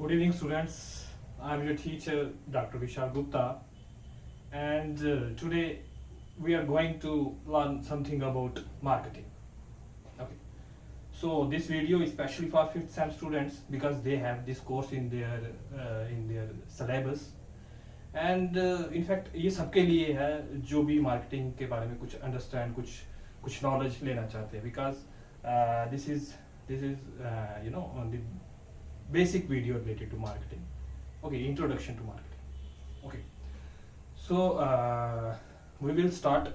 Good evening, students. I'm your teacher, Dr. Vishal Gupta, and today we are going to learn something about marketing. Okay. So this video is especially for fifth sem students because they have this course in their syllabus. And in fact ये सबके लिए है जो भी marketing के बारे में कुछ understand कुछ knowledge लेना चाहते हैं because this is the basic video related to marketing. Okay, introduction to marketing. Okay, so we will start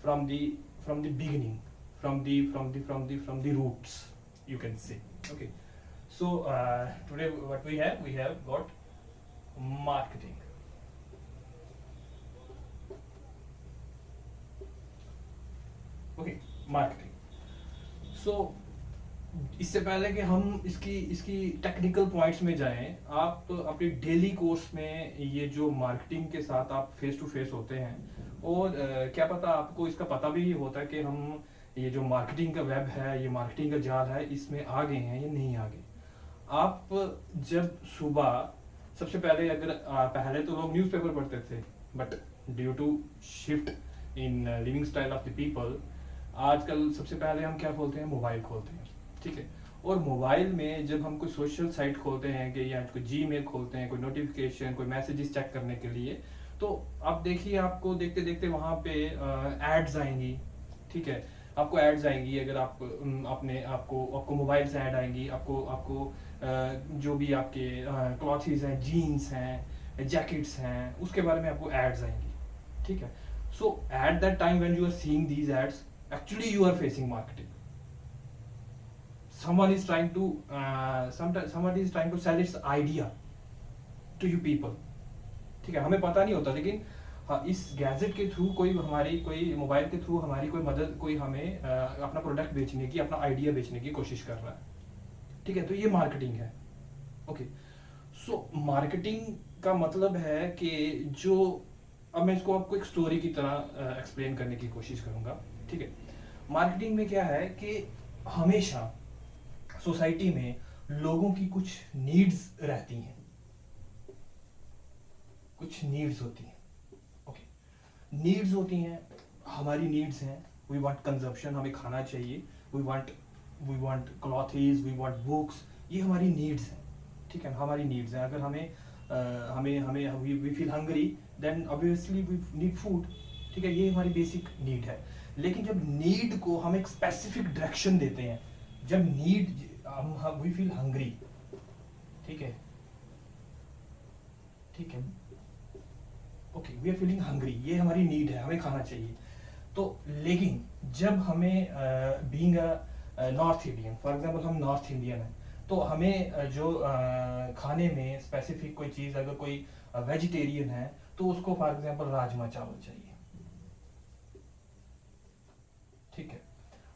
from the beginning, from the roots, you can say. Okay, so today what we have got marketing. Okay, marketing. So इससे पहले कि हम इसकी technical points में जाएं, आप अपनी daily course में ये जो मार्केटिंग के साथ आप फेस टू फेस होते हैं और क्या पता आपको इसका पता भी होता है कि हम ये जो मार्केटिंग का वेब है, ये मार्केटिंग का जाल है, इसमें आ गए हैं या नहीं आ गए। आप जब सुबह सबसे पहले पहले तो लोग न्यूज़पेपर पढ़ते थे, but due to shift in living style of the people आजकल सबसे पहले हम क्या खोलते हैं, मोबाइल खोलते हैं। ठीक है, और मोबाइल में जब हम कोई सोशल साइट खोलते हैं कि या कोई जीमेल खोलते हैं, कोई नोटिफिकेशन, कोई मैसेजेस चेक करने के लिए, तो आप देखिए आपको देखते देखते वहां पे एड्स आएंगी। ठीक है, आपको एड्स आएंगी, अगर आप अपने आपको मोबाइल से ऐड आएंगी, आपको जो भी आपके क्लॉथ्स हैं, जीन्स हैं, जैकेट्स हैं, उसके बारे में आपको एड्स आएंगी। ठीक है, so at that time when you are seeing these ads, actually you are facing marketing. Someone is trying to sell its idea to you people. ठीक है, हमें पता नहीं होता, लेकिन हाँ, इस गैजेट के थ्रू कोई मोबाइल के थ्रू हमारी कोई मदद, कोई हमें अपना प्रोडक्ट बेचने की, अपना आइडिया बेचने की कोशिश कर रहा है। ठीक है, तो ये मार्केटिंग है। ओके, सो मार्केटिंग का मतलब है कि जो, अब मैं इसको आपको एक स्टोरी की तरह एक्सप्लेन करने की कोशिश करूंगा। ठीक है, मार्केटिंग में क्या है कि हमेशा सोसाइटी में लोगों की कुछ नीड्स रहती हैं, कुछ नीड्स होती हैं। ओके, नीड्स होती हैं, हमारी नीड्स हैं, वी वांट कंजप्शन, हमें खाना चाहिए, we want clothes, we want books, ये हमारी नीड्स हैं। ठीक है, हमारी नीड्स हैं। अगर हमें we feel hungry, then obviously we need food. ठीक है, ये हमारी बेसिक नीड है। लेकिन जब नीड को हम एक स्पेसिफिक डायरेक्शन देते हैं, जब नीड वी फील हंग्री, ठीक है, okay, we are feeling hungry, ये हमारी नीड है, हमें खाना चाहिए। तो लेकिन जब हमें being a north Indian, for example हम नॉर्थ इंडियन हैं, तो हमें जो खाने में स्पेसिफिक कोई चीज, अगर कोई वेजिटेरियन है तो उसको फॉर एग्जांपल राजमा चावल चाहिए। ठीक है,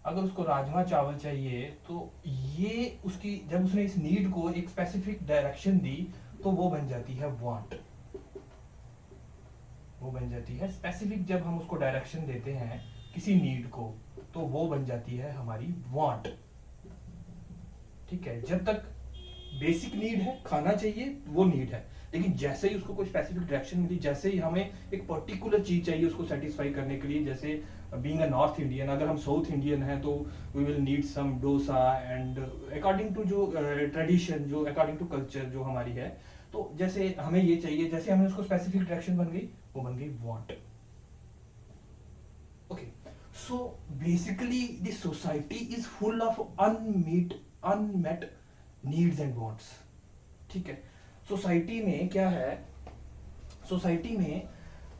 अगर उसको राजमा चावल चाहिए तो ये उसकी, जब उसने इस नीड को एक स्पेसिफिक डायरेक्शन दी तो वो बन जाती है वांट, वो बन जाती है स्पेसिफिक। जब हम उसको डायरेक्शन देते हैं किसी नीड को तो वो बन जाती है हमारी वांट। ठीक है, जब तक बेसिक नीड है, खाना चाहिए, वो नीड है, लेकिन जैसे ही उसको कोई स्पेसिफिक डायरेक्शन मिली, जैसे ही हमें एक पर्टिकुलर चीज चाहिए उसको सेटिस्फाई करने के लिए, जैसे बीइंग अ नॉर्थ इंडियन, अगर हम साउथ इंडियन हैं तो we will need some dosa, and according to जो ट्रेडिशन, जो अकॉर्डिंग टू कल्चर जो हमारी है, तो जैसे हमें ये चाहिए, जैसे हमें उसको स्पेसिफिक डायरेक्शन बन गई, वो बन गई want. Okay, so basically the society is full of unmet needs and wants. ठीक है, सोसाइटी में क्या है, सोसाइटी में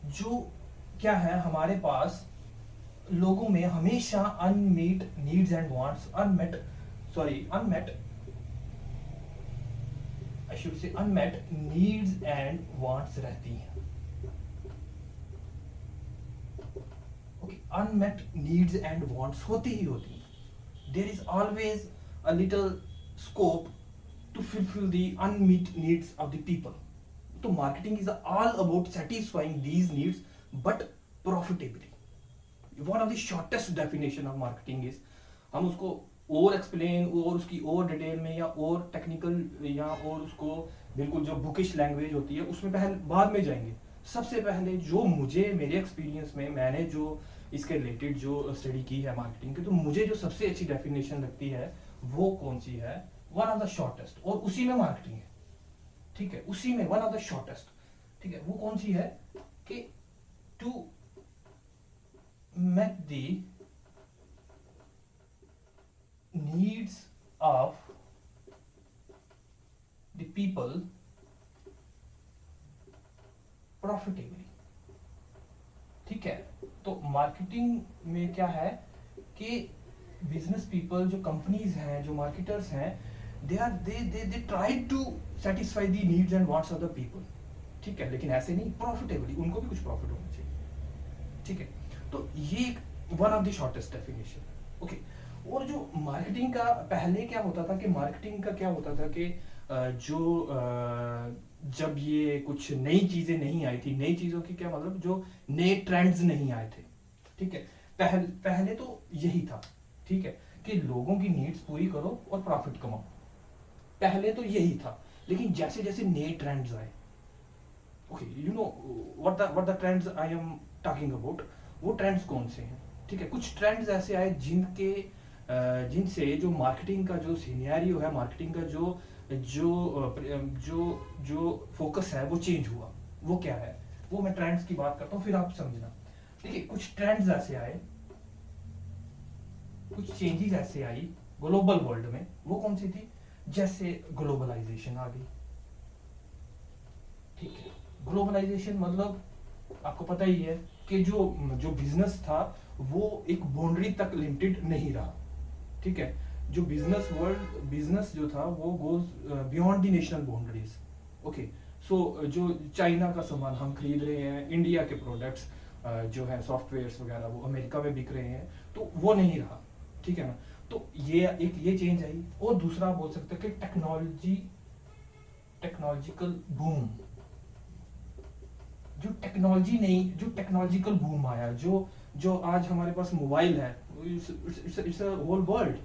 जो क्या है, हमारे पास लोगों में हमेशा unmet needs and wants, unmet needs and wants रहती हैं। Okay, unmet needs and wants होती ही होती हैं। There is always a little scope to fulfill the unmet needs of the people. So marketing is all about satisfying these needs but profitably. One of the shortest definition of marketing is, हम उसको और explain और उसकी और detail में या और technical या और उसको बिल्कुल जो बुकिश लैंग्वेज होती है उसमें पहले बाद में जाएंगे। सबसे पहले जो मुझे मेरे एक्सपीरियंस में मैंने जो इसके रिलेटेड जो स्टडी की है मार्केटिंग की, तो मुझे जो सबसे अच्छी डेफिनेशन लगती है वो कौन सी है, वन ऑफ द शॉर्टेस्ट, और उसी में मार्केटिंग है, ठीक है, उसी में वन ऑफ द शॉर्टेस्ट, ठीक है, वो कौन सी है कि to make the needs of the people profitably, ठीक है। तो मार्केटिंग में क्या है कि बिजनेस पीपल जो कंपनीज हैं जो मार्केटर्स हैं they try to satisfy the needs and wants of the people, ठीक है, लेकिन ऐसे नहीं, प्रॉफिटेबली, उनको भी कुछ प्रॉफिट होना चाहिए, ठीक है। तो ये one of the shortest definition, okay. और जो मार्केटिंग का पहले क्या होता था कि मार्केटिंग का क्या होता था कि जब ये कुछ नई चीजें नहीं आई थी, नई चीजों की क्या मतलब, जो नए ट्रेंड्स नहीं आए थे, ठीक है, पहले तो यही था, ठीक है, कि लोगों की नीड्स पूरी करो और प्रॉफिट कमाओ, पहले तो यही था। लेकिन जैसे जैसे नए ट्रेंड्स आए, okay, you know what the trends I am talking about, वो ट्रेंड्स कौन से हैं, ठीक है। कुछ ट्रेंड्स ऐसे आए जिनसे जो मार्केटिंग का जो सिनेरियो है, मार्केटिंग का जो जो जो जो फोकस है वो चेंज हुआ। वो क्या है, वो मैं ट्रेंड्स की बात करता हूँ, फिर आप समझना। देखिए, कुछ ट्रेंड्स ऐसे आए, कुछ चेंजेस ऐसे आई ग्लोबल वर्ल्ड में, वो कौन सी थी, जैसे ग्लोबलाइजेशन आ गई, ठीक है। ग्लोबलाइजेशन मतलब आपको पता ही है कि जो जो बिजनेस था वो एक बाउंड्री तक लिमिटेड नहीं रहा, ठीक है। जो बिजनेस जो था वो goes beyond the national boundaries, okay. So जो चाइना का सामान हम खरीद रहे हैं, इंडिया के प्रोडक्ट्स जो है सॉफ्टवेयर्स वगैरह वो अमेरिका में बिक रहे हैं, तो वो नहीं रहा, ठीक है ना। तो ये चेंज आई। और दूसरा बोल सकते हैं कि टेक्नोलॉजिकल बूम, जो टेक्नोलॉजिकल बूम आया, जो आज हमारे पास मोबाइल है, it's a whole world,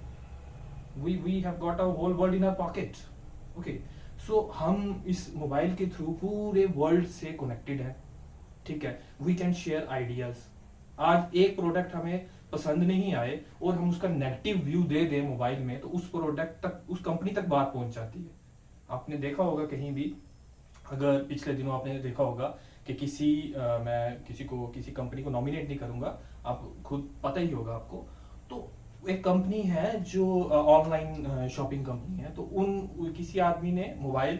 we have got a whole world in our pocket, okay. So हम इस मोबाइल के थ्रू पूरे वर्ल्ड से कनेक्टेड है, ठीक है। We can share ideas. आज एक प्रोडक्ट हमें पसंद नहीं आए और हम उसका नेगेटिव व्यू दे दें मोबाइल में, तो उस प्रोडक्ट तक, उस कंपनी तक बात पहुंच जाती है। आपने देखा होगा कहीं भी, अगर पिछले दिनों आपने देखा होगा कि मैं किसी कंपनी को नॉमिनेट नहीं करूंगा, आप खुद पता ही होगा आपको। तो एक कंपनी है जो ऑनलाइन शॉपिंग कंपनी है, तो किसी आदमी ने मोबाइल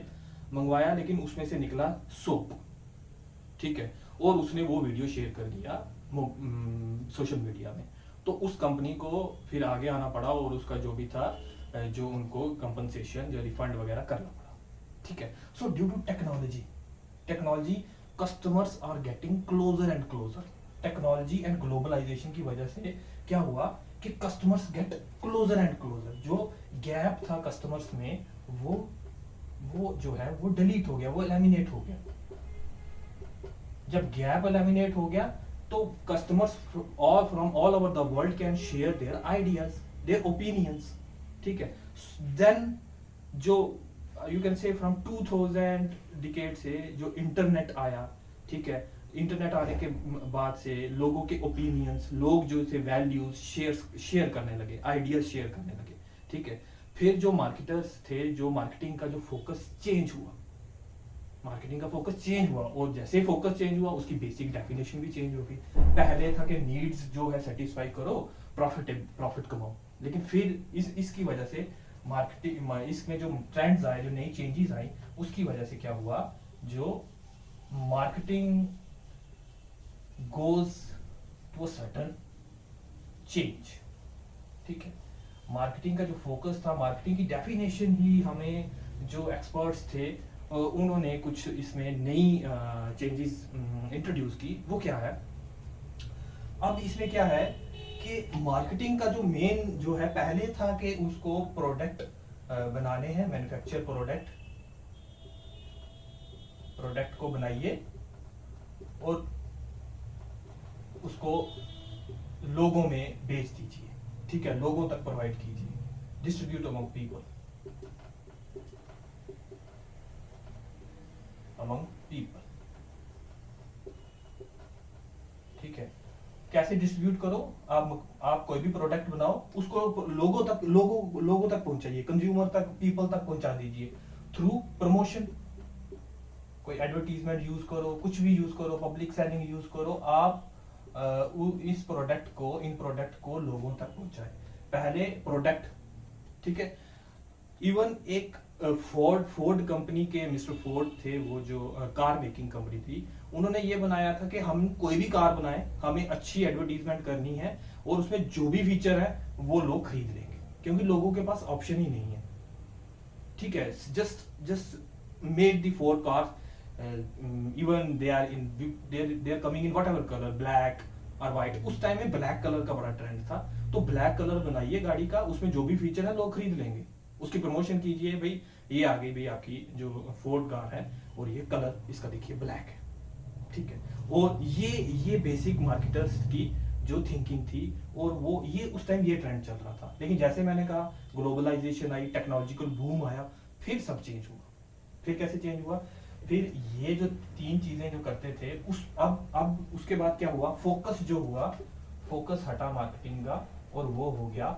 मंगवाया, लेकिन उसमें से निकला सोप, ठीक है, और उसने वो वीडियो शेयर कर दिया सोशल मीडिया में। तो उस कंपनी को फिर आगे आना पड़ा और उसका जो भी था, जो उनको कंपनसेशन, जो रिफंड वगैरह करना पड़ा, ठीक है। So due to technology customers are getting closer and closer. Technology and globalization की वजह से क्या हुआ कि customers get closer and closer. जो गैप था कस्टमर्स में, वो जो है वो डिलीट हो गया, वो एलिमिनेट हो गया। जब गैप एलिमिनेट हो गया तो customers from all over the world can share their ideas, their opinions, ठीक है। देन जो you can say from 2000 decade से जो इंटरनेट आया, ठीक है, इंटरनेट आने के बाद से लोगों के ओपिनियंस, लोग जो थे वैल्यूज शेयर करने लगे, आइडियाज शेयर करने लगे, ठीक है। फिर जो मार्केटर्स थे, जो मार्केटिंग का जो फोकस चेंज हुआ, और जैसे फोकस चेंज हुआ उसकी बेसिक डेफिनेशन भी चेंज होगी। पहले था कि नीड्स जो है सेटिस्फाई करो, प्रॉफिट कमाओ, लेकिन फिर इसकी वजह से मार्केटिंग, इसमें जो ट्रेंड्स आए, जो नई चेंजेस आई, उसकी वजह से क्या हुआ, जो marketing goes to a certain change, ठीक है। मार्केटिंग का जो फोकस था, मार्केटिंग की डेफिनेशन ही हमें जो एक्सपर्ट्स थे उन्होंने कुछ इसमें नई चेंजेस इंट्रोड्यूस की। वो क्या है, अब इसमें क्या है कि मार्केटिंग का जो मेन जो है, पहले था कि उसको प्रोडक्ट बनाने हैं, मैन्युफैक्चर प्रोडक्ट को बनाइए और उसको लोगों में बेच दीजिए, ठीक है, लोगों तक प्रोवाइड कीजिए। Distribute among people, among people, ठीक है। कैसे डिस्ट्रीब्यूट करो, आप कोई भी प्रोडक्ट बनाओ, उसको लोगों तक पहुंचाइए, कंज्यूमर तक, पीपल तक पहुंचा दीजिए थ्रू प्रमोशन। कोई एडवर्टीजमेंट यूज करो, कुछ भी यूज करो, पब्लिक सेलिंग यूज करो, आप इन प्रोडक्ट को लोगों तक पहुंचाए। पहले प्रोडक्ट, ठीक है। इवन एक फोर्ड कंपनी के मिस्टर फोर्ड थे, वो जो कार मेकिंग कंपनी थी, उन्होंने ये बनाया था कि हम कोई भी कार बनाए, हमें अच्छी एडवर्टीजमेंट करनी है और उसमें जो भी फीचर है वो लोग खरीद लेंगे, क्योंकि लोगों के पास ऑप्शन ही नहीं है, ठीक है। Just make the Ford cars, even they are coming in whatever colour, black और व्हाइट। उस टाइम में ब्लैक कलर का बड़ा ट्रेंड था, तो ब्लैक कलर बनाइए गाड़ी का, उसमें जो भी फीचर है लोग खरीद लेंगे, उसकी प्रमोशन कीजिए, भाई ये आ गई भाई आपकी जो फोर्ड कार है, और ये कलर इसका देखिए ब्लैक है, ठीक है। और ये बेसिक मार्केटर्स की जो थिंकिंग थी, और वो ये उस टाइम ये ट्रेंड चल रहा था। लेकिन जैसे मैंने कहा, ग्लोबलाइजेशन आई, टेक्नोलॉजिकल बूम आया, फिर सब चेंज हुआ। फिर कैसे चेंज हुआ, फिर ये जो तीन चीजें जो करते थे, अब उसके बाद क्या हुआ, फोकस जो हुआ, फोकस हटा मार्केटिंग का, और वो हो गया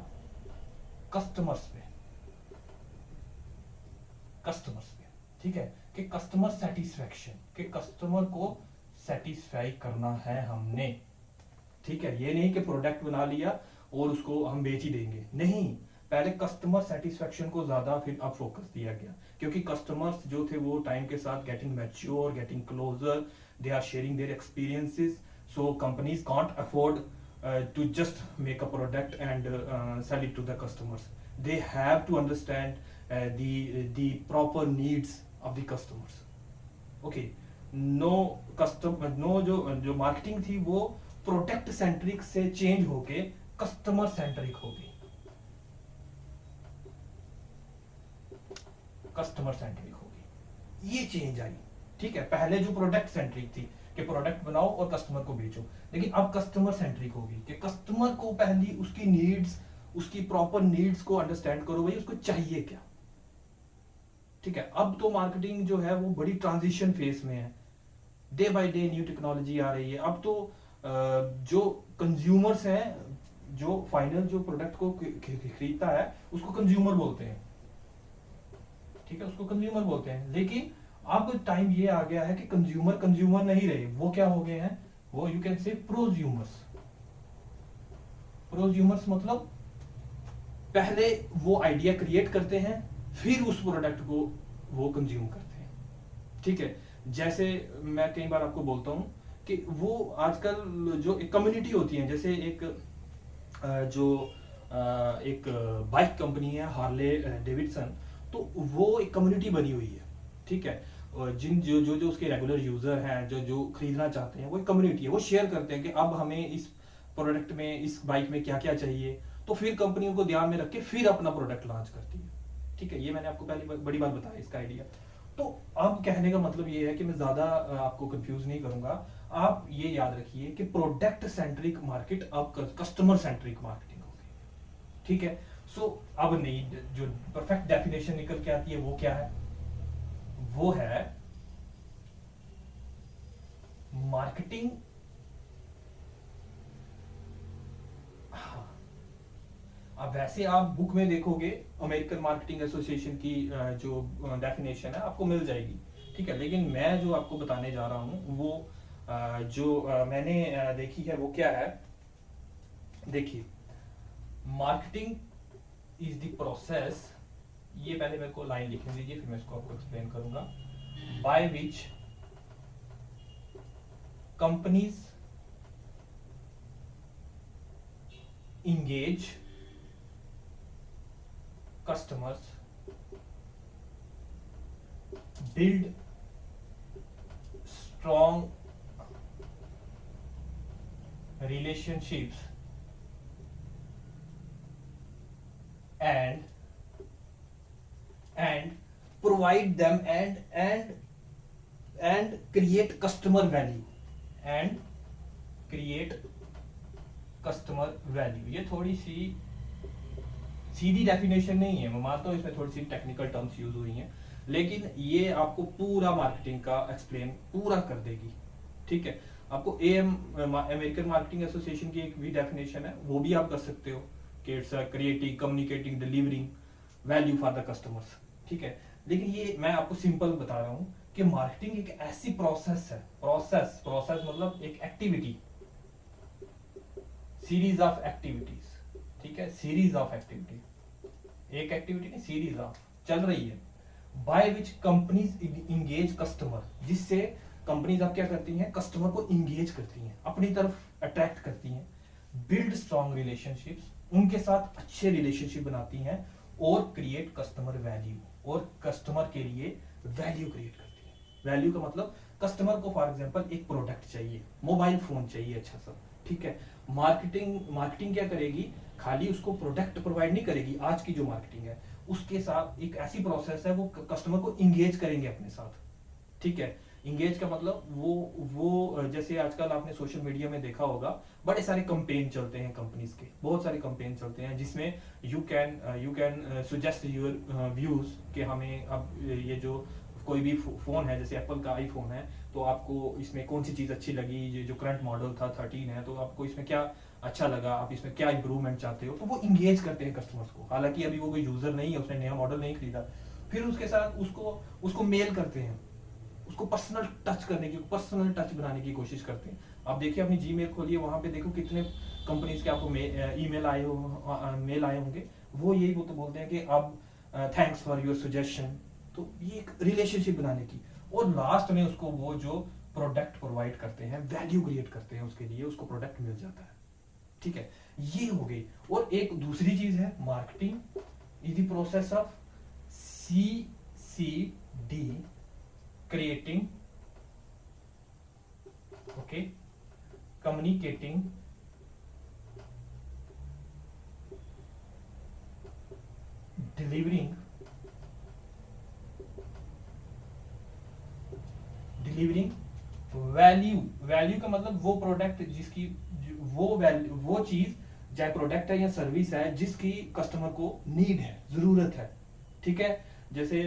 कस्टमर्स पे, ठीक है, कि कस्टमर सेटिस्फैक्शन, कि कस्टमर को सेटिस्फाई करना है हमने, ठीक है। ये नहीं कि प्रोडक्ट बना लिया और उसको हम बेच ही देंगे, नहीं, पहले कस्टमर सेटिस्फैक्शन को ज्यादा फिर अब फोकस दिया गया, क्योंकि कस्टमर्स जो थे वो टाइम के साथ getting mature, getting closer, they are sharing their experiences, so companies can't afford to just make a product and sell it to the customers. They have to understand the proper needs of the customers. Okay, no जो marketing थी वो product centric से change होके customer centric हो गई, customer centric हो गई, ये चेंज आई, ठीक है। पहले जो प्रोडक्ट सेंट्रिक थी कि प्रोडक्ट बनाओ और कस्टमर को बेचो, लेकिन अब कस्टमर सेंट्रिक होगी कि कस्टमर को पहली उसकी नीड्स, उसकी प्रॉपर नीड्स को अंडरस्टैंड करो, भाई उसको चाहिए क्या, ठीक है। अब तो मार्केटिंग जो है वो बड़ी ट्रांजिशन फेज में है, day by day new technology आ रही है। अब तो जो कंज्यूमर्स हैं, जो फाइनल जो प्रोडक्ट को खरीदता है उसको कंज्यूमर बोलते हैं, ठीक है, उसको कंज्यूमर बोलते हैं। लेकिन अब टाइम ये आ गया है कि कंज्यूमर नहीं रहे, वो क्या हो गए हैं, वो यू कैन से प्रोज्यूमर्स। प्रोज्यूमर्स मतलब पहले वो आइडिया क्रिएट करते हैं, फिर उस प्रोडक्ट को वो कंज्यूम करते हैं, ठीक है। जैसे मैं कई बार आपको बोलता हूं कि वो आजकल जो एक कम्युनिटी होती है, जैसे एक एक बाइक कंपनी है हार्ले डेविडसन, तो वो एक कम्युनिटी बनी हुई है, ठीक है। जिन जो उसके रेगुलर यूजर हैं, जो खरीदना चाहते हैं, वो एक कम्युनिटी है, वो शेयर करते हैं कि अब हमें इस प्रोडक्ट में, इस बाइक में क्या क्या चाहिए, तो फिर कंपनी उनको ध्यान में रख के फिर अपना प्रोडक्ट लॉन्च करती है, ठीक है। ये मैंने आपको पहली बड़ी बात बताया इसका आइडिया। तो अब कहने का मतलब ये है कि मैं ज्यादा आपको कंफ्यूज नहीं करूंगा, आप ये याद रखिए कि प्रोडक्ट सेंट्रिक मार्केट अब कस्टमर सेंट्रिक मार्केटिंग होगी, ठीक है। सो अब नहीं, जो परफेक्ट डेफिनेशन निकल के आती है वो क्या है, वो है मार्केटिंग, अब वैसे आप बुक में देखोगे अमेरिकन मार्केटिंग एसोसिएशन की जो डेफिनेशन है आपको मिल जाएगी, ठीक है। लेकिन मैं जो आपको बताने जा रहा हूं वो जो मैंने देखी है वो क्या है, देखिए, मार्केटिंग इज द प्रोसेस, ये पहले मेरे को लाइन लिखने दीजिए, फिर मैं इसको आपको एक्सप्लेन करूंगा, by which companies engage customers, build strong relationships, and provide them and create customer value, and create customer value. ये थोड़ी सी सीधी डेफिनेशन नहीं है, मैं मानता हूँ इसमें थोड़ी सी टेक्निकल टर्म्स यूज हुई हैं, लेकिन ये आपको पूरा मार्केटिंग का एक्सप्लेन पूरा कर देगी। ठीक है, आपको एएम अमेरिकन मार्केटिंग एसोसिएशन की एक भी डेफिनेशन है, वो भी आप कर सकते हो कि it's creating, communicating, delivering value for the customers. ठीक है, लेकिन ये मैं आपको सिंपल बता रहा हूँ कि मार्केटिंग एक ऐसी प्रोसेस है, प्रोसेस प्रोसेस मतलब एक एक्टिविटी, सीरीज ऑफ एक्टिविटीज। ठीक है, सीरीज ऑफ एक्टिविटी, एक एक्टिविटी नहीं, सीरीज ऑफ चल रही है, by which companies engage customer, जिससे कंपनीज आप क्या करती हैं, कस्टमर को इंगेज करती हैं, अपनी तरफ अट्रैक्ट करती हैं, बिल्ड स्ट्रॉन्ग रिलेशनशिप्स, उनके साथ अच्छे रिलेशनशिप बनाती हैं, और क्रिएट कस्टमर वैल्यू, और कस्टमर के लिए वैल्यू क्रिएट करती है। वैल्यू का मतलब कस्टमर को फॉर एग्जांपल एक प्रोडक्ट चाहिए, मोबाइल फोन चाहिए अच्छा सा, ठीक है, मार्केटिंग क्या करेगी, खाली उसको प्रोडक्ट प्रोवाइड नहीं करेगी, आज की जो मार्केटिंग है उसके साथ एक ऐसी प्रोसेस है, वो कस्टमर को इंगेज करेंगे अपने साथ। ठीक है, इंगेज का मतलब वो जैसे आजकल आपने सोशल मीडिया में देखा होगा, बड़े सारे कैंपेन चलते हैं कंपनीज के, बहुत सारे कैंपेन चलते हैं जिसमें you can suggest your views कि हमें अब ये जो कोई भी फोन है, जैसे एप्पल का आईफोन है, तो आपको इसमें कौन सी चीज अच्छी लगी, ये जो करंट मॉडल था 13 है, तो आपको इसमें क्या अच्छा लगा, आप इसमें क्या इंप्रूवमेंट चाहते हो, तो वो इंगेज करते हैं कस्टमर्स को। हालांकि अभी वो कोई यूजर नहीं है, उसने नया मॉडल नहीं खरीदा, फिर उसके साथ उसको मेल करते हैं, उसको पर्सनल टच करने की, पर्सनल टच बनाने की कोशिश करते हैं। आप देखिए अपनी जीमेल खोलिए, वहां पे देखो कितने कंपनीज के आपको ईमेल आए मेल आए होंगे, वो यही वो तो बोलते हैं कि अब थैंक्स फॉर योर सजेशन, तो ये एक रिलेशनशिप बनाने की, और लास्ट में उसको वो जो प्रोडक्ट प्रोवाइड करते हैं, वैल्यू क्रिएट करते हैं उसके लिए, उसको प्रोडक्ट मिल जाता है। ठीक है, ये हो गई। और एक दूसरी चीज है, marketing is the process of CCD, creating, okay, communicating, delivering value का मतलब वो प्रोडक्ट जिसकी वो चीज, चाहे प्रोडक्ट है या सर्विस है, जिसकी कस्टमर को नीड है, जरूरत है। ठीक है, जैसे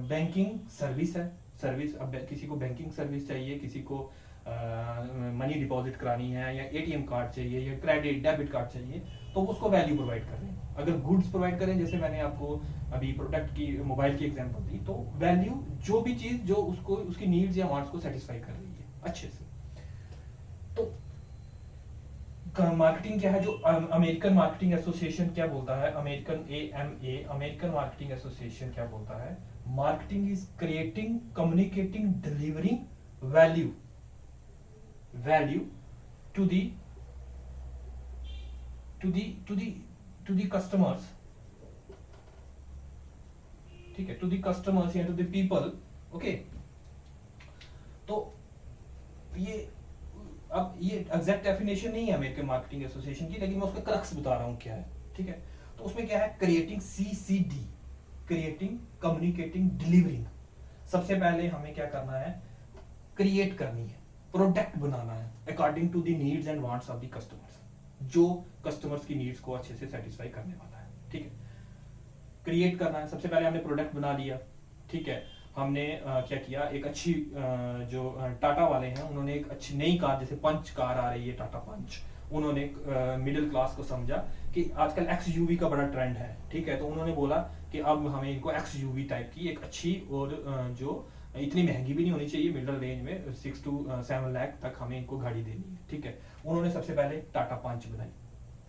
बैंकिंग सर्विस है, सर्विस, अब किसी को बैंकिंग सर्विस चाहिए, किसी को मनी डिपॉजिट करानी है, या एटीएम कार्ड चाहिए, या क्रेडिट डेबिट कार्ड चाहिए, तो उसको वैल्यू प्रोवाइड कर रहे हैं। अगर गुड्स प्रोवाइड करें, जैसे मैंने आपको अभी प्रोडक्ट की, मोबाइल की एग्जांपल दी, तो वैल्यू जो भी चीज जो उसको उसकी नीड्स या वांट्स को सेटिस्फाई कर रही है अच्छे से। तो मार्केटिंग क्या है, जो अमेरिकन मार्केटिंग एसोसिएशन क्या बोलता है, American AMA, American marketing association क्या बोलता है, marketing is creating, communicating, delivering value to the customers. ठीक है, टू दी कस्टमर्स या टू दी पीपल। ओके, तो ये एग्जैक्ट डेफिनेशन नहीं है अमेरिकन मार्केटिंग एसोसिएशन की, लेकिन मैं उसका क्रक्स बता रहा हूं क्या है। ठीक है, तो उसमें क्या है, creating, CCD, creating, communicating, delivering. सबसे पहले हमें क्या करना है, क्रिएट करनी है, प्रोडक्ट बनाना है according to the needs and wants of the customers, जो कस्टमर्स की नीड्स को अच्छे से सेटिस्फाई करने वाला है। ठीक है, क्रिएट करना है, सबसे पहले हमने प्रोडक्ट बना लिया। ठीक है, हमने क्या किया, एक अच्छी जो टाटा वाले हैं, उन्होंने एक अच्छी नई कार, जैसे पंच कार आ रही है, टाटा पंच, उन्होंने मिडिल क्लास को समझा कि आजकल XUV का बड़ा ट्रेंड है। ठीक है, तो उन्होंने बोला कि अब हमें इनको XUV टाइप की एक अच्छी, और जो इतनी महंगी भी नहीं होनी चाहिए, मिडिल रेंज में 6 to 7 लाख तक हमें इनको गाड़ी देनी है। ठीक है, उन्होंने सबसे पहले टाटा पंच बनाई।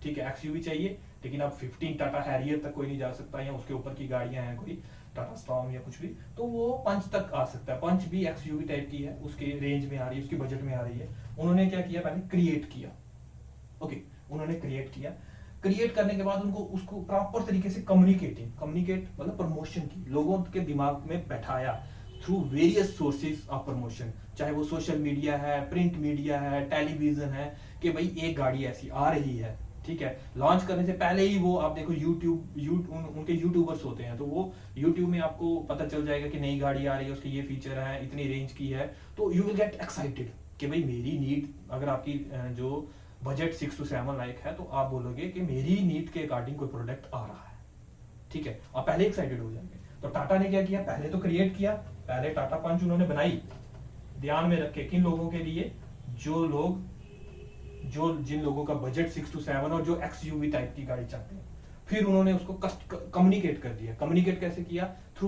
ठीक है, XUV चाहिए, लेकिन अब 15 टाटा हैरियर तक कोई नहीं जा सकता, या उसके ऊपर की गाड़ियां हैं कोई टाटा स्टॉर्म या कुछ भी, तो वो पंच तक आ सकता है। पंच भी XUV टाइप की है, उसके रेंज में आ रही है, उसके बजट में आ रही है। उन्होंने क्या किया, पहले क्रिएट किया। ओके, उन्होंने क्रिएट किया, क्रिएट करने के बाद उनको उसको प्रॉपर तरीके से कम्युनिकेट मतलब प्रमोशन की, लोगों के दिमाग में बैठाया through various sources of promotion, चाहे वो सोशल मीडिया है, प्रिंट मीडिया है, टेलीविजन है, कि भाई एक गाड़ी ऐसी आ रही है। ठीक है, लॉन्च करने से पहले ही वो आप देखो उनके यूट्यूबर्स होते हैं, तो वो यूट्यूब में आपको पता चल जाएगा कि नई गाड़ी आ रही है, उसके ये फीचर है, इतनी रेंज की है, तो यू विल गेट एक्साइटेड कि भाई मेरी नीड, अगर आपकी जो बजट 6 to 7 लाख है, तो आप बोलोगे कि मेरी नीड के अकॉर्डिंग कोई प्रोडक्ट आ रहा है। ठीक है, और पहले एक्साइटेड हो जाएंगे। तो टाटा ने क्या किया, पहले तो क्रिएट किया, पहले टाटा पंच उन्होंने बनाई, ध्यान में रखे किन लोगों के लिए, जो जिन लोगों का बजट 6 to 7 और जो XUV टाइप की गाड़ी चाहते हैं। फिर उन्होंने उसको कम्युनिकेट कर दिया। कम्युनिकेट कैसे किया, थ्रू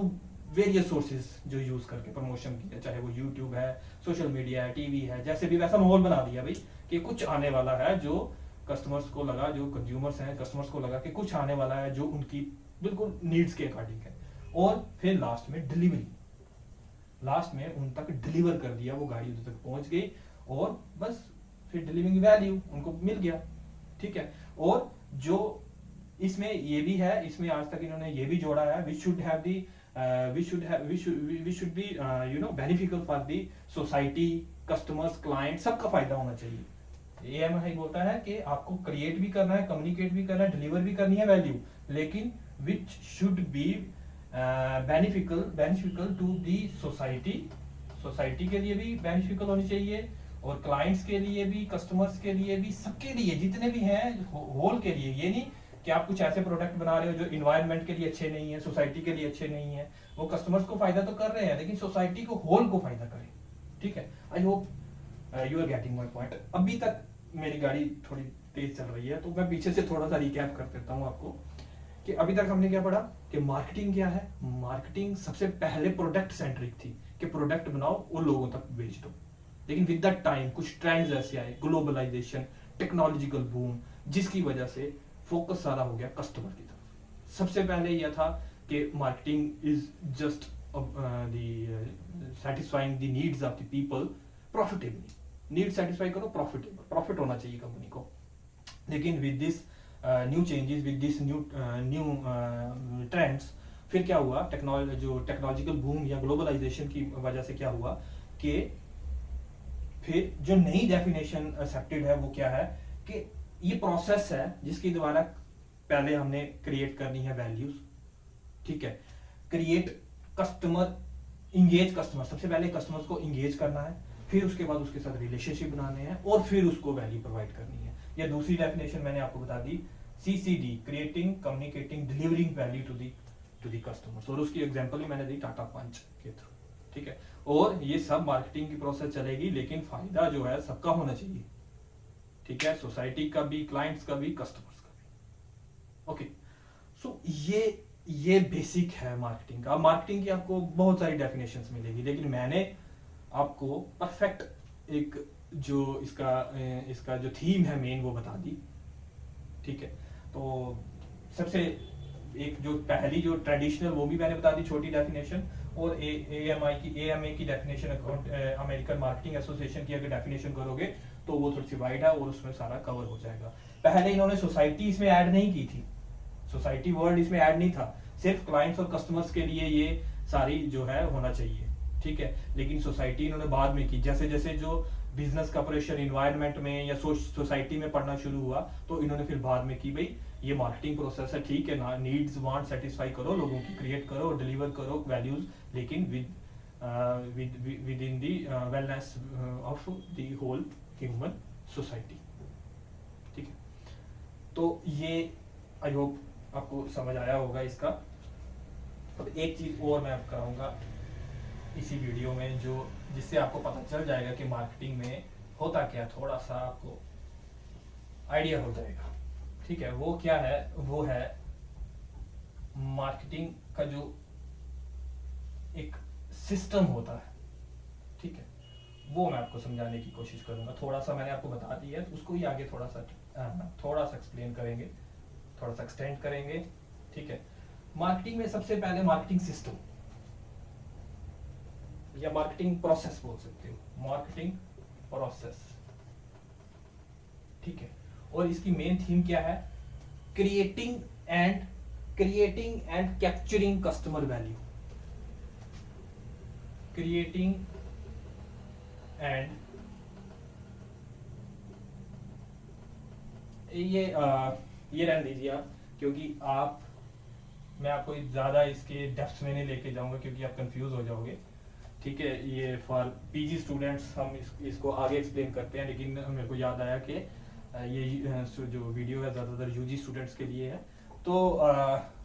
वेरियस सोर्सेज जो यूज करके प्रमोशन किया, चाहे वो यूट्यूब है, सोशल मीडिया है, टीवी है, जैसे भी वैसा माहौल बना दिया भाई कि कुछ आने वाला है, जो कस्टमर्स को लगा, जो कंज्यूमर्स हैं कस्टमर्स को लगा कि कुछ आने वाला है जो उनकी बिल्कुल नीड्स के अकॉर्डिंग है। और फिर लास्ट में डिलीवरी, लास्ट में उन तक डिलीवर कर दिया, वो गाड़ी उधर तक पहुंच गई और बस फिर डिलीवरिंग वैल्यू उनको मिल गया। ठीक है, और जो इसमें ये भी है, इसमें आज तक इन्होंने ये भी जोड़ा है, we should have the we should be beneficial for the society, customers, client, सबका फायदा होना चाहिए। AMI बोलता है कि आपको क्रिएट भी करना है, कम्युनिकेट भी करना है, डिलीवर भी करनी है वैल्यू, लेकिन which should be beneficial to the society, society के लिए भी बेनिफिशियल होनी चाहिए और क्लाइंट्स के लिए भी, कस्टमर्स के लिए भी, सबके लिए, जितने भी हैं होल के लिए। ये नहीं कि आप कुछ ऐसे प्रोडक्ट बना रहे हो जो इन्वायरमेंट के लिए अच्छे नहीं है, सोसाइटी के लिए अच्छे नहीं है, वो कस्टमर्स को फायदा तो कर रहे हैं लेकिन सोसाइटी को होल को फायदा करें। ठीक है, I hope you are getting my point. अभी तक मेरी गाड़ी थोड़ी तेज चल रही है तो मैं पीछे से थोड़ा सा रिकैप कर देता हूँ आपको कि अभी तक हमने क्या पढ़ा कि मार्केटिंग क्या है। मार्केटिंग सबसे पहले प्रोडक्ट सेंट्रिक थी कि प्रोडक्ट बनाओ और लोगों तक बेच दो, लेकिन विद द टाइम कुछ ट्रेंड्स ऐसे आए, ग्लोबलाइजेशन, टेक्नोलॉजिकल बूम, जिसकी वजह से फोकस सारा हो गया कस्टमर की तरफ। सबसे पहले यह था कि marketing is just satisfying the needs of the people profitably. Need satisfy करो, प्रॉफिट होना चाहिए कंपनी को। लेकिन with this new changes, with this new trends, फिर क्या हुआ, टेक्नोलॉजिकल बूम या ग्लोबलाइजेशन की वजह से क्या हुआ कि फिर जो नई डेफिनेशन एक्सेप्टेड है वो क्या है कि ये प्रोसेस है जिसके द्वारा पहले हमने क्रिएट करनी है वैल्यूज। ठीक है, क्रिएट कस्टमर, इंगेज कस्टमर, सबसे पहले कस्टमर्स को इंगेज करना है, फिर उसके बाद उसके साथ रिलेशनशिप बनाने हैं और फिर उसको वैल्यू प्रोवाइड करनी है। या दूसरी डेफिनेशन मैंने आपको बता दी, CCD, creating, communicating, delivering value to the customers, और उसकी एग्जांपल ही मैंने दी टाटा पंच के थ्रू। ठीक है, और ये सब मार्केटिंग की प्रोसेस चलेगी, लेकिन फायदा जो है सबका होना चाहिए। ठीक है, सोसाइटी का भी, क्लाइंट्स का भी, कस्टमर्स का भी। ओके, सो ये बेसिक है मार्केटिंग का। मार्केटिंग की आपको बहुत सारी डेफिनेशंस मिलेगी, लेकिन मैंने आपको परफेक्ट एक जो इसका जो थीम है मेन वो बता दी। ठीक है, तो सबसे एक जो पहली जो ट्रेडिशनल वो भी मैंने बता दी छोटी डेफिनेशन, और AMA की डेफिनेशन, अमेरिकन मार्केटिंग एसोसिएशन की अगर डेफिनेशन करोगे तो वो थोड़ी सी वाइड है और उसमें सारा कवर हो जाएगा। पहले इन्होंने सोसाइटी इसमें ऐड नहीं की थी, सोसाइटी वर्ड इसमें ऐड नहीं था, सिर्फ क्लाइंट्स और कस्टमर्स के लिए ये सारी जो है होना चाहिए। ठीक है, लेकिन सोसाइटी इन्होंने बाद में की, जैसे जैसे जो बिजनेस का प्रेशर इन्वायरमेंट में या सोसाइटी में पढ़ना शुरू हुआ तो इन्होंने फिर बाद में की, भाई ये मार्केटिंग प्रोसेस है, ठीक है ना, नीड्स वांट सेटिस्फाई करो, लोगों की क्रिएट करो, डिलीवर करो वैल्यूज, लेकिन within the wellness of the whole human society. ठीक है, तो ये आई होप आपको समझ आया होगा इसका। अब एक चीज और मैं कराऊंगा इसी वीडियो में, जो जिससे आपको पता चल जाएगा कि मार्केटिंग में होता क्या, थोड़ा सा आपको आइडिया हो जाएगा। ठीक है, वो क्या है, वो है मार्केटिंग का जो एक सिस्टम होता है। ठीक है, वो मैं आपको समझाने की कोशिश करूंगा। थोड़ा सा मैंने आपको बता दिया है, उसको ही आगे थोड़ा सा एक्सप्लेन करेंगे, थोड़ा सा एक्सटेंड करेंगे। ठीक है, मार्केटिंग में सबसे पहले मार्केटिंग सिस्टम या मार्केटिंग प्रोसेस बोल सकते हो, मार्केटिंग प्रोसेस। ठीक है, और इसकी मेन थीम क्या है, creating and capturing customer value, creating and ये रहने दीजिए आप, क्योंकि मैं आपको ज्यादा इसके डेप्थ में नहीं लेके जाऊंगा क्योंकि आप कंफ्यूज हो जाओगे। ठीक है, ये फॉर PG स्टूडेंट्स हम इसको आगे एक्सप्लेन करते हैं, लेकिन मेरे को याद आया कि ये जो वीडियो है ज़्यादातर UG स्टूडेंट्स के लिए है, तो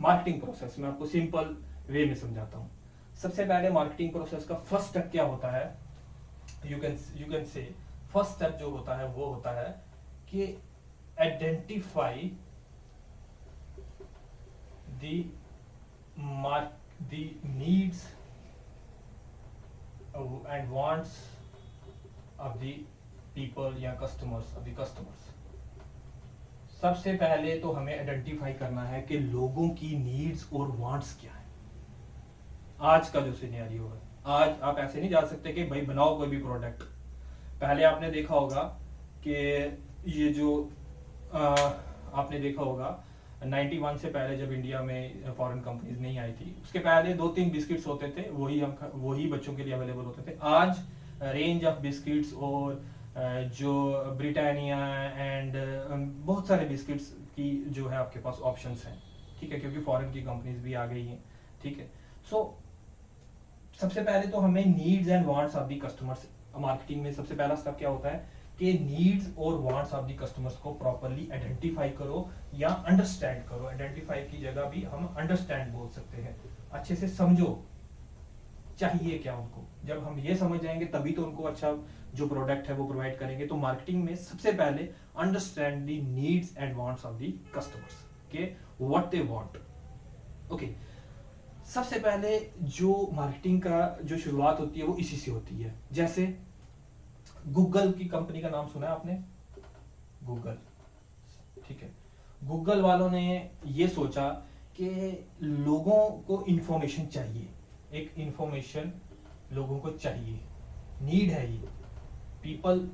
मार्केटिंग प्रोसेस मैं आपको सिंपल वे में समझाता हूँ। सबसे पहले मार्केटिंग प्रोसेस का फर्स्ट स्टेप क्या होता है, you can say first step जो होता है वो होता है कि identify the needs and wants of the people या customers। सबसे पहले तो हमें आइडेंटिफाई करना है कि लोगों की नीड्स और वांट्स क्या है। आज का जो सिनेरियो है, आज आप ऐसे नहीं जा सकते कि भाई बनाओ कोई भी प्रोडक्ट। पहले आपने देखा होगा कि ये जो आपने देखा होगा 91 से पहले जब इंडिया में फॉरेन कंपनीज नहीं आई थी, उसके पहले 2-3 बिस्किट्स होते थे, वही बच्चों के लिए अवेलेबल होते थे। आज रेंज ऑफ बिस्किट्स और जो ब्रिटानिया एंड बहुत सारे बिस्किट्स की जो है आपके पास ऑप्शंस हैं, ठीक है, क्योंकि फॉरेन की कंपनीज भी आ गई हैं, ठीक है। सो सबसे पहले तो हमें needs and wants of the customers, marketing में सबसे पहला स्टेप क्या होता है कि नीड्स और वांट्स ऑफ द कस्टमर्स को प्रॉपर्ली आइडेंटिफाई करो या अंडरस्टैंड करो। आइडेंटिफाई की जगह भी हम अंडरस्टैंड बोल सकते हैं। अच्छे से समझो चाहिए क्या उनको। जब हम ये समझ जाएंगे तभी तो उनको अच्छा जो प्रोडक्ट है वो प्रोवाइड करेंगे। तो मार्केटिंग में सबसे पहले understand the needs and wants of the customers के व्हाट दे वांट। ओके, सबसे पहले जो मार्केटिंग का जो शुरुआत होती है वो इसी से होती है। जैसे गूगल की कंपनी का नाम सुना है आपने, गूगल, ठीक है। गूगल वालों ने ये सोचा कि लोगों को इंफॉर्मेशन चाहिए, एक इंफॉर्मेशन लोगों को चाहिए, नीड है ये। People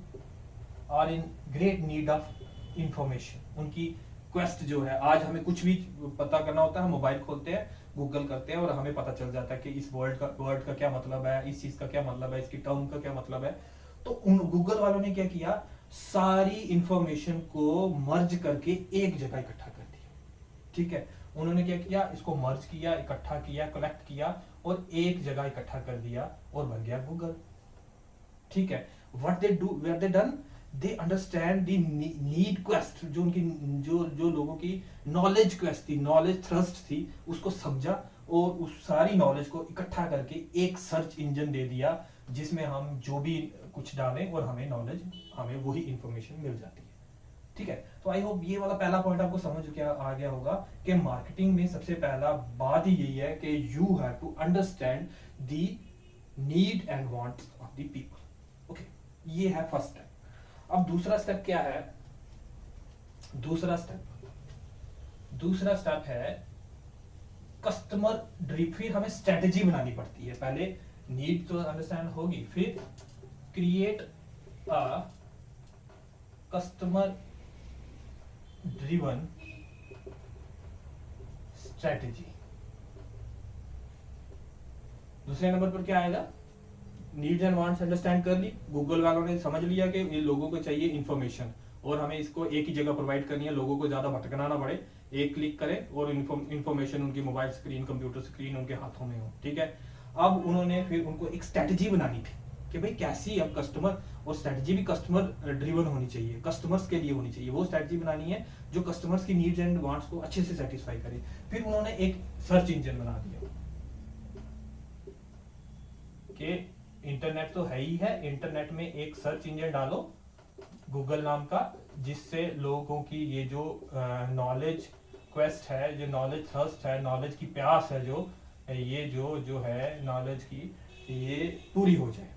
are in great need of information. उनकी क्वेस्ट जो है, आज हमें कुछ भी पता करना होता है, हम मोबाइल खोलते हैं, गूगल करते हैं और हमें पता चल जाता है कि इस वर्ड का क्या मतलब है, इस चीज का क्या मतलब है, इसकी टर्म का क्या मतलब है। तो उन गूगल वालों ने क्या किया, सारी इंफॉर्मेशन को मर्ज करके एक जगह इकट्ठा कर दिया, ठीक है। उन्होंने क्या किया, इसको मर्ज किया, इकट्ठा किया, कलेक्ट किया और एक जगह इकट्ठा कर दिया और बन गया गूगल, ठीक है। What they do, where they done, they understand the need quest, जो उनकी जो लोगों की नॉलेज क्वेस्ट थी, नॉलेज थ्रस्ट थी, उसको समझा और उस सारी नॉलेज को इकट्ठा करके एक सर्च इंजन दे दिया जिसमें हम जो भी कुछ डालें और हमें नॉलेज, हमें वही इंफॉर्मेशन मिल जाती है, ठीक है। तो आई होप ये वाला पहला पॉइंट आपको समझ आ गया होगा कि मार्केटिंग में सबसे पहला बात ही यही है कि you have to understand the need and wants of the people. Okay, ये है फर्स्ट स्टेप। अब दूसरा स्टेप क्या है, दूसरा स्टेप है कस्टमर ड्रिव। फिर हमें स्ट्रेटेजी बनानी पड़ती है। पहले नीड तो अंडरस्टैंड होगी, फिर create a customer driven strategy. दूसरे नंबर पर क्या आएगा, नीड्स एंड वांट्स अंडरस्टैंड कर ली, गूगल वालों ने समझ लिया कि ये लोगों को चाहिए इंफॉर्मेशन और हमें इसको एक ही जगह प्रोवाइड करनी है, लोगों को ज्यादा भटकना ना पड़े, एक क्लिक करें और इंफॉर्मेशन उनकी मोबाइल स्क्रीन, कंप्यूटर स्क्रीन उनके हाथों में हो, ठीक है। अब उन्होंने फिर उनको एक स्ट्रेटेजी बनानी थी कि भाई कैसी अब कस्टमर, और स्ट्रेटेजी भी कस्टमर ड्रिवन होनी चाहिए, कस्टमर्स के लिए होनी चाहिए। वो स्ट्रेटेजी बनानी है जो कस्टमर्स की नीड्स एंड वांट्स को अच्छे से सेटिस्फाई करे। फिर उन्होंने एक सर्च इंजन बना दिया कि इंटरनेट तो है ही है, इंटरनेट में एक सर्च इंजन डालो गूगल नाम का, जिससे लोगों की ये जो नॉलेज क्वेस्ट है, जो नॉलेज थर्स्ट है, नॉलेज की प्यास है, ये जो है नॉलेज की, ये पूरी हो जाए,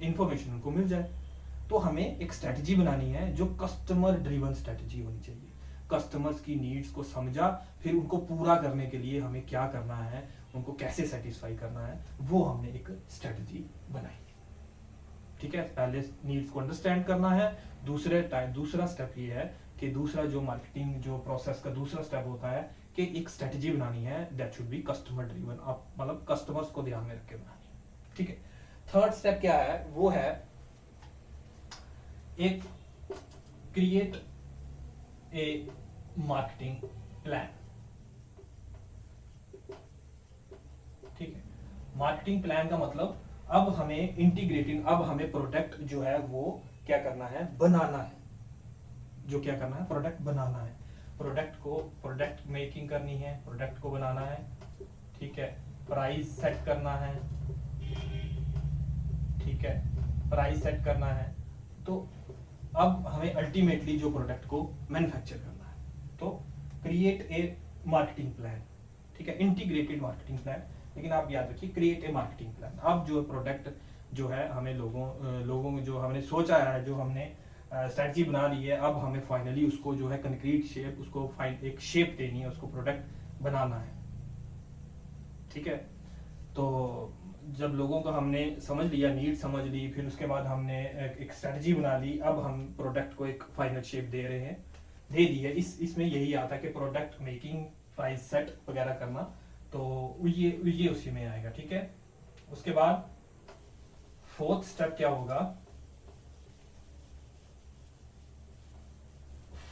इंफॉर्मेशन उनको मिल जाए। तो हमें एक स्ट्रेटजी बनानी है जो कस्टमर ड्रिवन स्ट्रेटजी होनी चाहिए। कस्टमर्स की नीड्स को समझा, फिर उनको पूरा करने के लिए हमें क्या करना है, उनको कैसे सेटिस्फाई करना है, वो हमने एक स्ट्रेटजी बनाई, ठीक है। पहले नीड्स को अंडरस्टैंड करना है। दूसरा स्टेप ये है कि दूसरा जो मार्केटिंग जो प्रोसेस का दूसरा स्टेप होता है कि एक स्ट्रेटजी बनानी है that should be customer driven, आप मतलब कस्टमर्स को ध्यान में रख के बनानी है, ठीक है। थर्ड स्टेप क्या है, वो है एक क्रिएट ए मार्केटिंग प्लान, ठीक है। मार्केटिंग प्लान का मतलब अब हमें इंटीग्रेटिंग, अब हमें प्रोडक्ट जो है वो क्या करना है, बनाना है। जो क्या करना है, प्रोडक्ट बनाना है। प्रोडक्ट मेकिंग करनी है, प्रोडक्ट को बनाना है, ठीक है, प्राइस सेट करना है, ठीक है, प्राइस सेट करना है। तो अब हमें अल्टीमेटली जो प्रोडक्ट को मैन्युफैक्चर करना है, तो क्रिएट ए मार्केटिंग प्लान, ठीक है, इंटीग्रेटेड मार्केटिंग प्लान। लेकिन आप याद रखिए क्रिएट ए मार्केटिंग प्लान। अब जो प्रोडक्ट जो है हमें लोगों को जो हमने सोचा है, जो हमने स्ट्रेटजी बना ली है, अब हमें फाइनली उसको जो है कंक्रीट शेप, उसको एक शेप देनी है, उसको प्रोडक्ट बनाना है, ठीक है। तो जब लोगों को हमने समझ लिया, नीड समझ ली, फिर उसके बाद हमने एक स्ट्रेटजी बना ली, अब हम प्रोडक्ट को एक फाइनल शेप दे रहे हैं, दे दी है। इसमें यही आता है कि प्रोडक्ट मेकिंग, प्राइस सेट वगैरह करना, तो ये उसी में आएगा, ठीक है। उसके बाद फोर्थ स्टेप क्या होगा,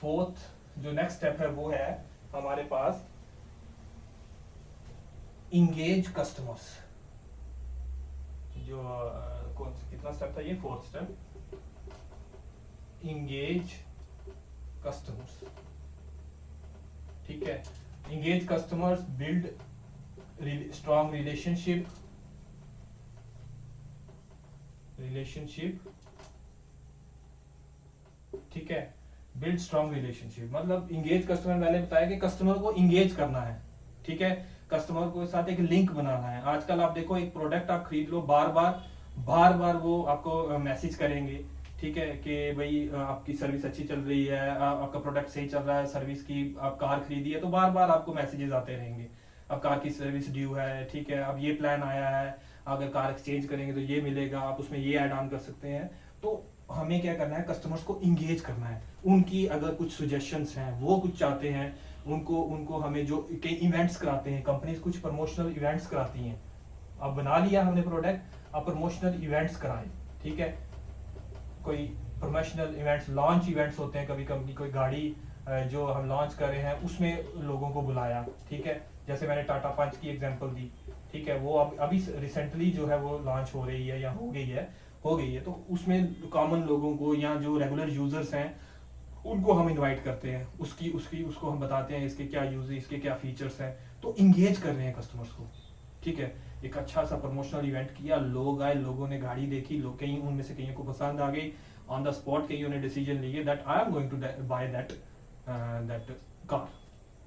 फोर्थ जो नेक्स्ट स्टेप है वो है हमारे पास इंगेज कस्टमर्स। जो कितना स्टेप था ये, फोर्थ स्टेप, इंगेज कस्टमर्स, ठीक है। Engage customers, build strong relationship, ठीक है, बिल्ड स्ट्रॉन्ग रिलेशनशिप। मतलब इंगेज कस्टमर, मैंने बताया कि कस्टमर को इंगेज करना है, ठीक है, कस्टमर को साथ एक लिंक बनाना है। आजकल आप देखो, एक प्रोडक्ट आप खरीद लो, बार बार वो आपको मैसेज करेंगे, ठीक है, कि भाई आपकी सर्विस अच्छी चल रही है, आपका प्रोडक्ट सही चल रहा है, सर्विस की आप कार खरीदी है तो बार बार आपको मैसेजेस आते रहेंगे, अब कार की सर्विस ड्यू है, ठीक है, अब ये प्लान आया है, अगर कार एक्सचेंज करेंगे तो ये मिलेगा, आप उसमें ये ऐड ऑन कर सकते हैं। तो हमें क्या करना है, कस्टमर्स को इंगेज करना है। उनकी अगर कुछ सजेशंस हैं, वो कुछ चाहते हैं, उनको हमें जो कई इवेंट्स कराते हैं, कंपनीज कुछ प्रमोशनल इवेंट्स कराती हैं। अब बना लिया हमने प्रोडक्ट, अब प्रमोशनल इवेंट्स कराएं, ठीक है, कोई प्रमोशनल इवेंट्स, लॉन्च इवेंट्स होते हैं, कभी कंपनी कोई गाड़ी जो हम लॉन्च कर रहे हैं उसमें लोगों को बुलाया, ठीक है, जैसे मैंने टाटा पंच की एग्जांपल दी, ठीक है, वो अभी रिसेंटली जो है वो लॉन्च हो रही है या हो गई है, तो उसमें कॉमन लोगों को या जो रेगुलर यूजर्स हैं उनको हम इनवाइट करते हैं, उसको हम बताते हैं इसके क्या यूज है, इसके क्या फीचर्स हैं, तो इंगेज कर रहे हैं कस्टमर्स को, ठीक है। एक अच्छा सा प्रमोशनल इवेंट किया, लोग आए, लोगों ने गाड़ी देखी, लोग कहीं उनमें से कहीं को पसंद आ गई, ऑन द स्पॉट कहीं उन्हें डिसीजन लिए that I am going to buy that car,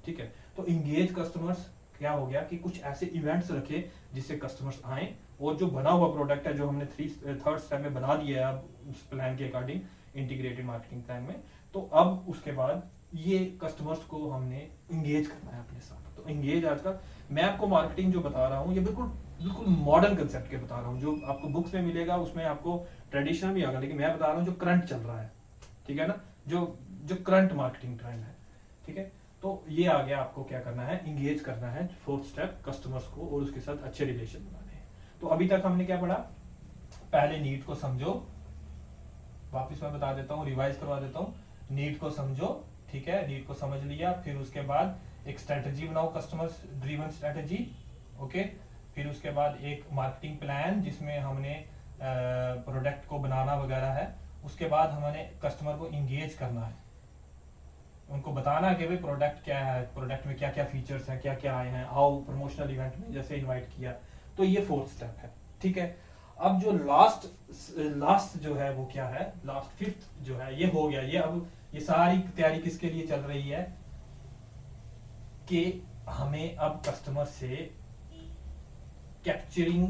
ठीक है। तो इंगेज कस्टमर्स क्या हो गया कि कुछ ऐसे इवेंट्स रखे जिससे कस्टमर्स आए, और जो बना हुआ प्रोडक्ट है जो हमने थर्ड स्टेप में बना दिया है अब उस प्लान के अकॉर्डिंग, इंटीग्रेटेड मार्केटिंग प्लान में, तो अब उसके बाद ये कस्टमर्स को हमने इंगेज करना है अपने साथ। तो इंगेज आजकल मैं आपको मार्केटिंग जो बता रहा हूँ ये बिल्कुल मॉडर्न कंसेप्ट के बता रहा हूँ, जो आपको बुक्स में मिलेगा उसमें आपको ट्रेडिशनल भी आएगा, लेकिन मैं बता रहा हूँ जो करंट चल रहा है, ठीक है ना, जो करंट मार्केटिंग ट्रेंड है, ठीक है। तो ये आ गया, आपको क्या करना है, इंगेज करना है, फोर्थ स्टेप, कस्टमर्स को और उसके साथ अच्छे रिलेशन बनाने हैं। तो अभी तक हमने क्या पढ़ा, पहले नीड को समझो, वापस मैं बता देता हूँ, रिवाइज करवा देता हूँ, नीड को समझो, ठीक है, नीड को समझ लिया, फिर उसके बाद एक स्ट्रेटजी बनाओ, कस्टमर ड्रिवन स्ट्रेटजी, ओके, फिर उसके बाद एक मार्केटिंग प्लान जिसमें हमने प्रोडक्ट को बनाना वगैरह है, उसके बाद हमने कस्टमर को इंगेज करना है, उनको बताना है कि भाई प्रोडक्ट क्या है, प्रोडक्ट में क्या क्या फीचर्स हैं, क्या क्या आए हैं, आओ प्रमोशनल इवेंट में जैसे इनवाइट किया, तो ये फोर्थ स्टेप है, ठीक है। अब जो लास्ट जो है वो क्या है, लास्ट फिफ्थ जो है ये हो गया, ये अब ये सारी तैयारी किसके लिए चल रही है कि हमें अब कस्टमर से कैप्चरिंग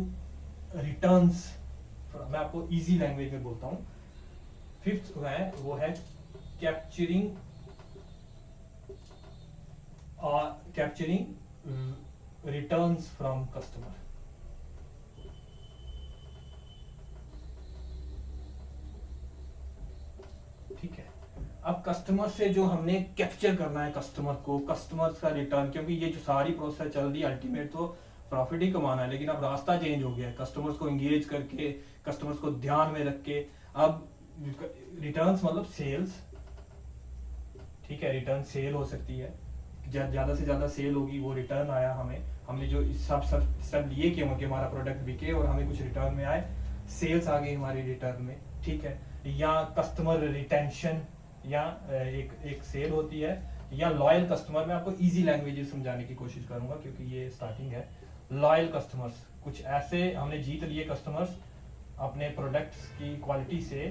रिटर्न्स, मैं आपको इजी लैंग्वेज में बोलता हूं, फिफ्थ है वो है कैप्चरिंग रिटर्न्स फ्रॉम कस्टमर, ठीक है। अब कस्टमर से जो हमने कैप्चर करना है कस्टमर का रिटर्न, क्योंकि ये जो सारी प्रोसेस चल रही है अल्टीमेट तो प्रॉफिट ही कमाना है, लेकिन अब रास्ता चेंज हो गया है, कस्टमर्स को एंगेज करके, कस्टमर्स को ध्यान में रख के, अब रिटर्न्स मतलब सेल्स, ठीक है, रिटर्न सेल हो सकती है, ज्यादा से ज्यादा सेल होगी वो रिटर्न आया, हमने जो सब लिए कि हमारा प्रोडक्ट बिके और हमें कुछ रिटर्न में आए, सेल्स आ गई हमारी रिटर्न में, ठीक है। या कस्टमर रिटेंशन, या एक सेल होती है या लॉयल कस्टमर, मैं आपको इजी लैंग्वेज समझाने की कोशिश करूंगा क्योंकि ये स्टार्टिंग है। लॉयल कस्टमर्स, कुछ ऐसे हमने जीत लिए कस्टमर्स अपने प्रोडक्ट्स की क्वालिटी से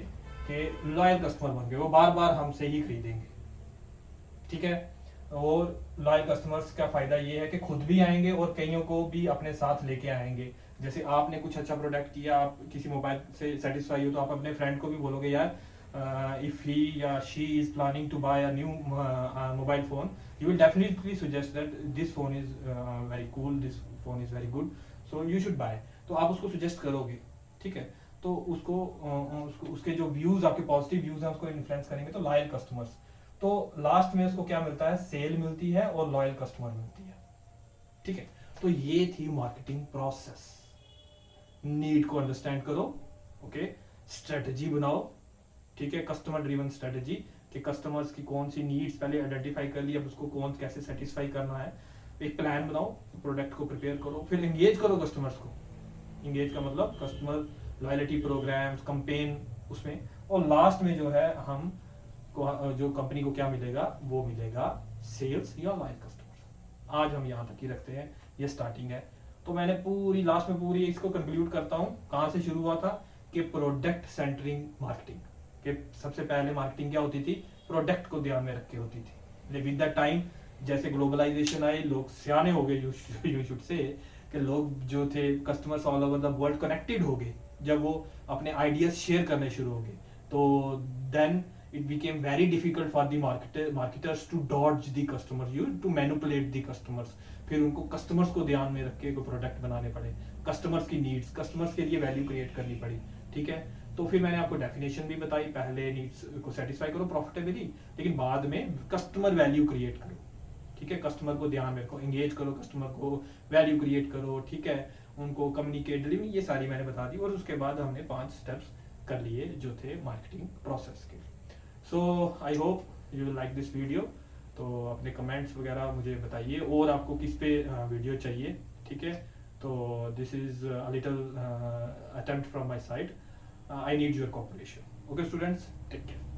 कि लॉयल कस्टमर बन गए, वो बार बार हमसे ही खरीदेंगे, ठीक है। और लॉयल कस्टमर्स का फायदा ये है कि खुद भी आएंगे और कईयों को भी अपने साथ लेके आएंगे। जैसे आपने कुछ अच्छा प्रोडक्ट किया, आप किसी मोबाइल से सेटिस्फाई हो, तो आप अपने फ्रेंड को भी बोलोगे यार इफ ही या she is planning to buy a new mobile phone, you will definitely suggest that this phone is very cool, this phone is very good, so you should buy. तो आप उसको suggest करोगे, ठीक है। तो उसको उसके जो व्यूज, आपके पॉजिटिव व्यूज हैं, उसको इन्फ्लुएंस करेंगे। तो लॉयल कस्टमर्स, तो लास्ट में उसको क्या मिलता है, सेल मिलती है और लॉयल कस्टमर मिलती है, ठीक है। तो ये थी मार्केटिंग प्रोसेस। नीड को अंडरस्टैंड करो, ओके, स्ट्रेटजी बनाओ, ठीक है, कस्टमर ड्रिवन स्ट्रेटजी, कि कस्टमर्स की कौन सी नीड्स पहले आइडेंटिफाई कर ली, अब उसको कौन कैसे सेटिस्फाई करना है, एक प्लान बनाओ, प्रोडक्ट को प्रिपेयर करो, फिर एंगेज करो कस्टमर्स को। एंगेज का मतलब कस्टमर लॉयल्टी प्रोग्राम्स, कैंपेन उसमें, और लास्ट में जो है हम जो कंपनी को क्या मिलेगा, वो मिलेगा सेल्स या लॉयल कस्टमर। आज हम यहाँ तक ही रखते हैं, ये स्टार्टिंग है। तो मैंने पूरी लास्ट में पूरी इसको कंक्लूड करता हूँ, कहाँ से शुरू हुआ था कि प्रोडक्ट सेंटरिंग मार्केटिंग, कि सबसे पहले मार्केटिंग क्या होती थी, प्रोडक्ट को ध्यान में रख के होती थी। विद द टाइम जैसे ग्लोबलाइजेशन आई, लोग सियाने हो गए, यू शुड से, कि लोग जो थे customers all over the world connected हो गए, जब वो अपने आइडियाज शेयर करने शुरू हो गए, तो then it became very difficult for the marketers to dodge the customers, to manipulate the customers। फिर उनको कस्टमर्स को ध्यान में रख के कोई प्रोडक्ट बनाने पड़े, कस्टमर्स की नीड्स, कस्टमर्स के लिए वैल्यू क्रिएट करनी पड़ी, ठीक है। तो फिर मैंने आपको डेफिनेशन भी बताई, पहले नीड्स को सेटिस्फाई करो प्रॉफिटेबली, लेकिन बाद में कस्टमर वैल्यू क्रिएट करो, ठीक है, कस्टमर को ध्यान में रखो, एंगेज करो कस्टमर को, वैल्यू क्रिएट करो, ठीक है, उनको कम्युनिकेट, डिलीवरी, ये सारी मैंने बता दी। और उसके बाद हमने 5 स्टेप्स कर लिए जो थे मार्केटिंग प्रोसेस के। So I hope you will like this video. तो अपने कमेंट्स वगैरह मुझे बताइए, और आपको किस पे वीडियो चाहिए, ठीक है। तो this is a little attempt from my side, I need your cooperation. Okay students, take care.